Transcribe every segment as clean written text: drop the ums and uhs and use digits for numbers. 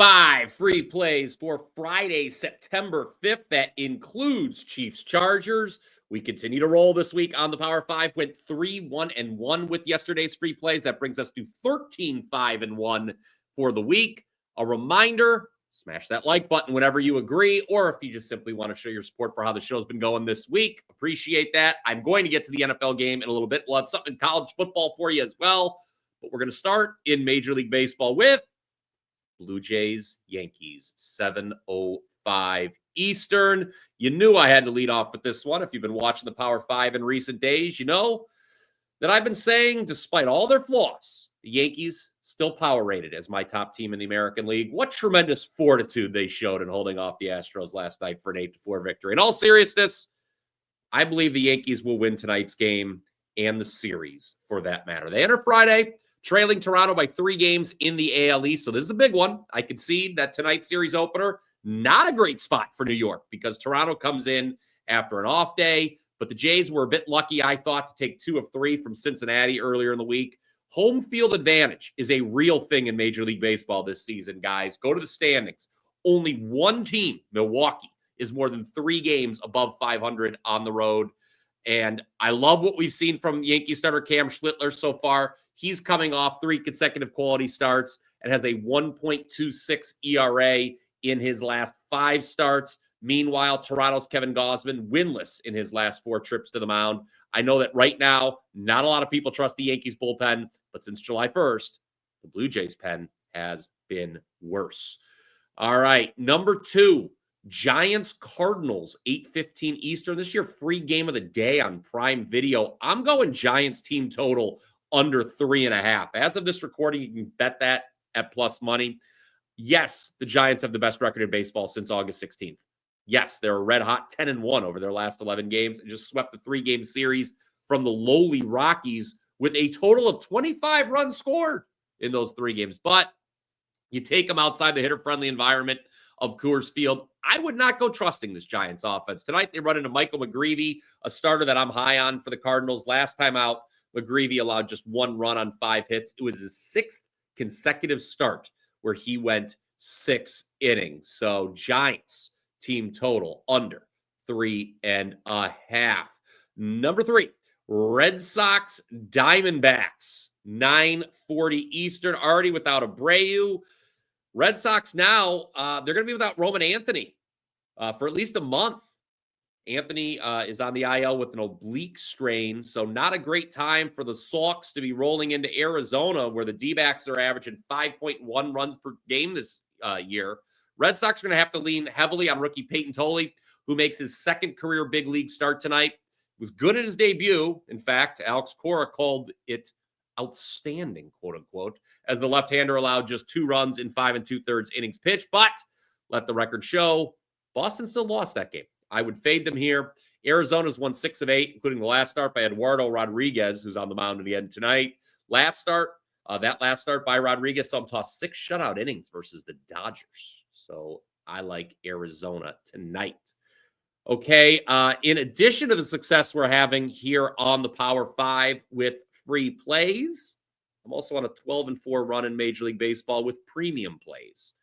5 free plays for Friday, September 5th. That includes Chiefs-Chargers. We continue to roll this week on the Power 5. Went 3-1-1 with yesterday's free plays. That brings us to 13-5-1 for the week. A reminder, smash that like button whenever you agree, or if you just simply want to show your support for how the show's been going this week. Appreciate that. I'm going to get to the NFL game in a little bit. We'll have something in college football for you as well. But we're going to start in Major League Baseball with Blue Jays, Yankees, 7:05 Eastern. You knew I had to lead off with this one. If you've been watching the Power 5 in recent days, you know that I've been saying, despite all their flaws, the Yankees still power rated as my top team in the American League. What tremendous fortitude they showed in holding off the Astros last night for an 8-4 victory. In all seriousness, I believe the Yankees will win tonight's game and the series for that matter. They enter Friday trailing Toronto by 3 games in the AL East. So this is a big one. I concede that tonight's series opener, not a great spot for New York because Toronto comes in after an off day. But the Jays were a bit lucky, I thought, to take 2 of 3 from Cincinnati earlier in the week. Home field advantage is a real thing in Major League Baseball this season, guys. Go to the standings. Only one team, Milwaukee, is more than 3 games above 500 on the road. And I love what we've seen from Yankee starter Cam Schlittler so far. He's coming off 3 consecutive quality starts and has a 1.26 ERA in his last 5 starts. Meanwhile, Toronto's Kevin Gausman winless in his last 4 trips to the mound. I know that right now, not a lot of people trust the Yankees bullpen, but since July 1st, the Blue Jays pen has been worse. All right, number 2. Giants Cardinals, 8:15 Eastern. This is your free game of the day on Prime Video. I'm going Giants team total under 3.5. As of this recording, you can bet that at plus money. Yes, the Giants have the best record in baseball since August 16th. Yes, they're a red hot 10-1 over their last 11 games and just swept the 3-game series from the lowly Rockies with a total of 25 runs scored in those 3 games. But you take them outside the hitter-friendly environment of Coors Field. I would not go trusting this Giants offense. Tonight, they run into Michael McGreevy, a starter that I'm high on for the Cardinals. Last time out, McGreevy allowed just 1 run on 5 hits. It was his 6th consecutive start where he went 6 innings. So Giants team total under 3.5. Number 3, Red Sox Diamondbacks, 9:40 Eastern, already without Abreu. Red Sox now, they're going to be without Roman Anthony for at least a month. Anthony is on the IL with an oblique strain, so not a great time for the Sox to be rolling into Arizona, where the D-backs are averaging 5.1 runs per game this year. Red Sox are going to have to lean heavily on rookie Peyton Tolle, who makes his 2nd career big league start tonight. Was good in his debut. In fact, Alex Cora called it outstanding, quote unquote, as the left-hander allowed just 2 runs in 5 2/3 innings pitched. But let the record show, Boston still lost that game. I would fade them here. Arizona's won 6 of 8, including the last start by Eduardo Rodriguez, who's on the mound again tonight. That last start by Rodriguez saw him toss 6 shutout innings versus the Dodgers. So I like Arizona tonight. Okay, in addition to the success we're having here on the Power 5 with free plays, I'm also on a 12-4 run in Major League Baseball with premium plays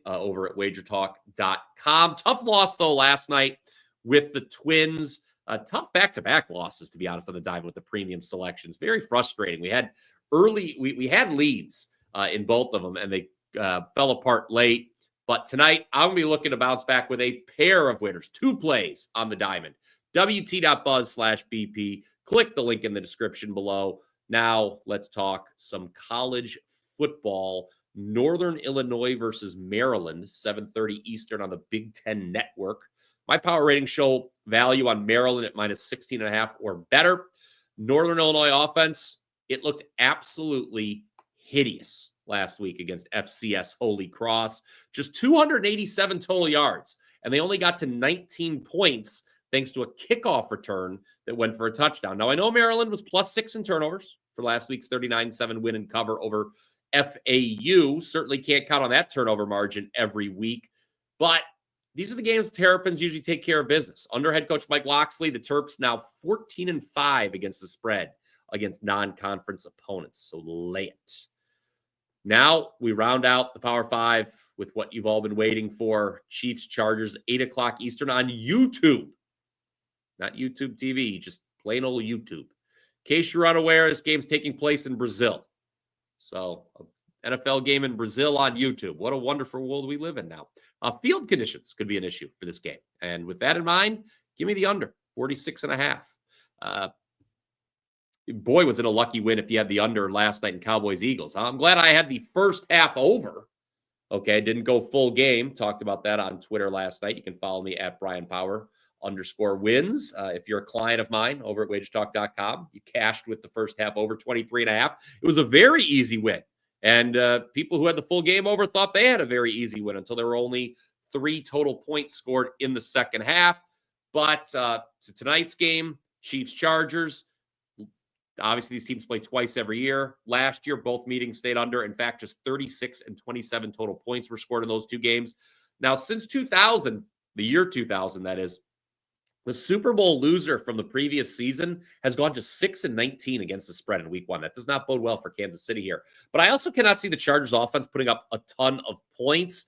over at WagerTalk.com. Tough loss, though, last night with the Twins. Tough back-to-back losses, to be honest, on the dive with the premium selections. Very frustrating. We had we had leads in both of them, and they fell apart late. But tonight, I'm going to be looking to bounce back with a pair of winners, 2 plays on the diamond. WT.buzz/BP. Click the link in the description below. Now, let's talk some college football. Northern Illinois versus Maryland, 7:30 Eastern on the Big Ten Network. My power rating show value on Maryland at minus 16.5 or better. Northern Illinois offense, it looked absolutely hideous last week against FCS Holy Cross. Just 287 total yards, and they only got to 19 points thanks to a kickoff return that went for a touchdown. Now, I know Maryland was +6 in turnovers for last week's 39-7 win and cover over FAU. Certainly can't count on that turnover margin every week, but these are the games Terrapins usually take care of business. Under head coach Mike Loxley, the Terps now 14-5 against the spread against non-conference opponents. So lay it. Now we round out the Power 5 with what you've all been waiting for. Chiefs, Chargers, 8 o'clock Eastern on YouTube. Not YouTube TV, just plain old YouTube. In case you're unaware, this game's taking place in Brazil. So, NFL game in Brazil on YouTube. What a wonderful world we live in now. Field conditions could be an issue for this game. And with that in mind, give me the under, 46.5. Boy, was it a lucky win if you had the under last night in Cowboys-Eagles. I'm glad I had the first half over. Okay, didn't go full game. Talked about that on Twitter last night. You can follow me at Bryan Power _wins. If you're a client of mine over at WagerTalk.com, you cashed with the first half over 23.5. It was a very easy win. And people who had the full game over thought they had a very easy win until there were only 3 total points scored in the second half. But to tonight's game, Chiefs-Chargers, obviously these teams play twice every year. Last year, both meetings stayed under. In fact, just 36 and 27 total points were scored in those two games. Now, since 2000, the year 2000, that is, the Super Bowl loser from the previous season has gone to 6-19 against the spread in week 1. That does not bode well for Kansas City here. But I also cannot see the Chargers offense putting up a ton of points.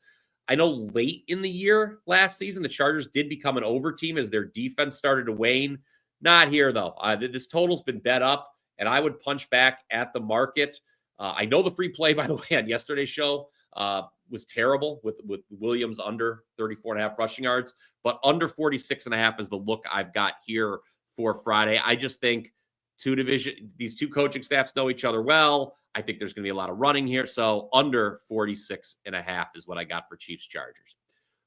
I know late in the year last season, the Chargers did become an over team as their defense started to wane. Not here, though. This total's been bet up, and I would punch back at the market. I know the free play, by the way, on yesterday's show was terrible with Williams under 34.5 rushing yards, but under 46.5 is the look I've got here for Friday. I just think these two coaching staffs know each other well. I think there's going to be a lot of running here. So under 46.5 is what I got for Chiefs Chargers.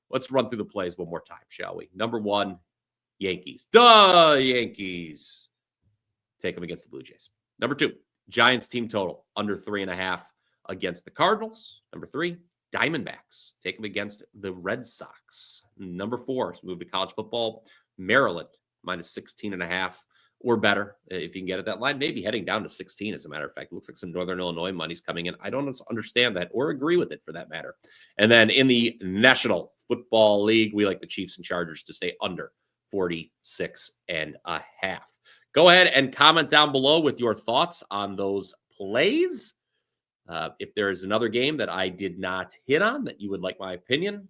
Let's run through the plays one more time, shall we? Number 1, Yankees. The Yankees. Take them against the Blue Jays. Number 2, Giants team total under 3.5 against the Cardinals. Number 3, Diamondbacks. Take them against the Red Sox. Number 4, so move to college football. Maryland minus 16.5 or better if you can get at that line. Maybe heading down to 16, as a matter of fact. It looks like some Northern Illinois money's coming in. I don't understand that or agree with it for that matter. And then in the National Football League, we like the Chiefs and Chargers to stay under 46.5. Go ahead and comment down below with your thoughts on those plays. If there is another game that I did not hit on that you would like my opinion,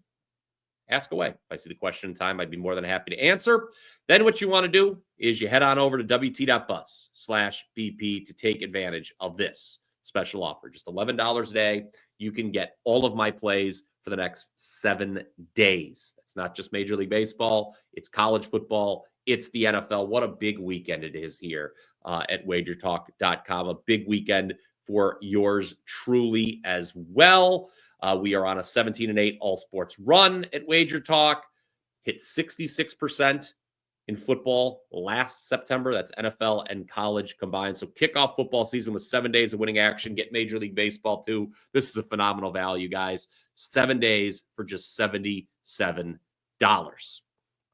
ask away. If I see the question in time, I'd be more than happy to answer. Then what you want to do is you head on over to wt.bus/BP to take advantage of this special offer. Just $11 a day. You can get all of my plays for the next 7 days. That's not just Major League Baseball. It's college football. It's the NFL. What a big weekend it is here at WagerTalk.com. A big weekend for yours truly as well. We are on a 17-8 all sports run at WagerTalk. Hit 66% in football last September. That's NFL and college combined. So kick off football season with 7 days of winning action. Get Major League Baseball too. This is a phenomenal value, guys. 7 days for just $77.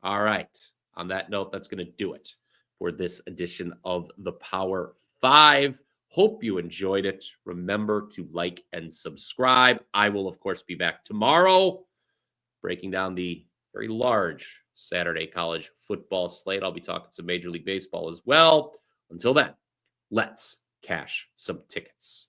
All right. On that note, that's going to do it for this edition of the Power 5. Hope you enjoyed it. Remember to like and subscribe. I will, of course, be back tomorrow breaking down the very large Saturday college football slate. I'll be talking some Major League Baseball as well. Until then, let's cash some tickets.